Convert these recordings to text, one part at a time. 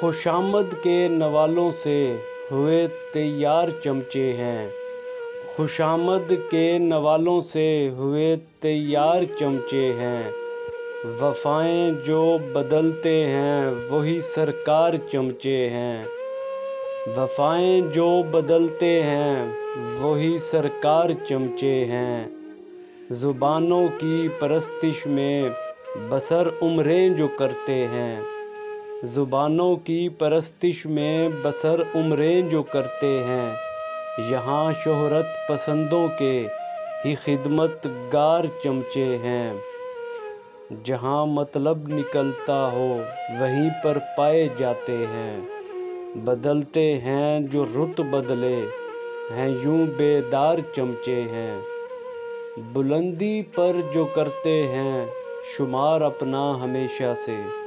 खुशामद के नवालों से हुए तैयार चमचे हैं। खुशामद के नवालों से हुए तैयार चमचे हैं। वफ़ाएं जो बदलते हैं वही सरकार चमचे हैं। वफ़ाएं जो बदलते हैं वही सरकार चमचे हैं। ज़ुबानों की परस्तिश में बसर उम्रें जो करते हैं। ज़ुबानों की परस्तिश में बसर उम्रें जो करते हैं। यहाँ शोहरत पसंदों के ही खिदमतगार चमचे हैं। जहाँ मतलब निकलता हो वहीं पर पाए जाते हैं। बदलते हैं जो रुत बदले हैं यूं बेदार चमचे हैं। बुलंदी पर जो करते हैं शुमार अपना हमेशा से।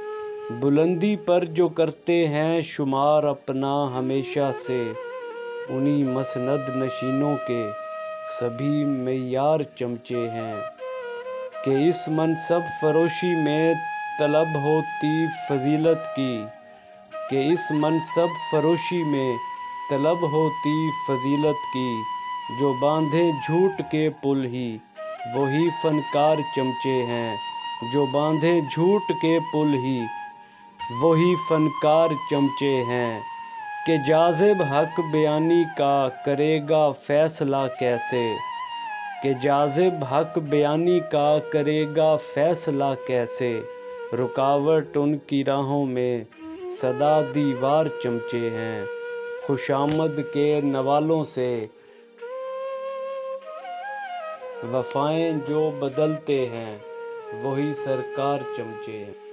बुलंदी पर जो करते हैं शुमार अपना हमेशा से। उन्हीं मसनद नशीनों के सभी मेयार चमचे हैं। कि इस मनसब फरोशी में तलब होती फजीलत की। कि इस मनसब फरोशी में तलब होती फजीलत की। जो बांधे झूठ के पुल ही वही फनकार चमचे हैं। जो बांधे झूठ के पुल ही वही फनकार चमचे हैं। कि जाज़िब हक बयानी का करेगा फैसला कैसे। कि जाज़िब हक बयानी का करेगा फैसला कैसे। रुकावट उनकी राहों में सदा दीवार चमचे हैं। खुशामद के नवालों से वफ़ाएं जो बदलते हैं वही सरकार चमचे हैं।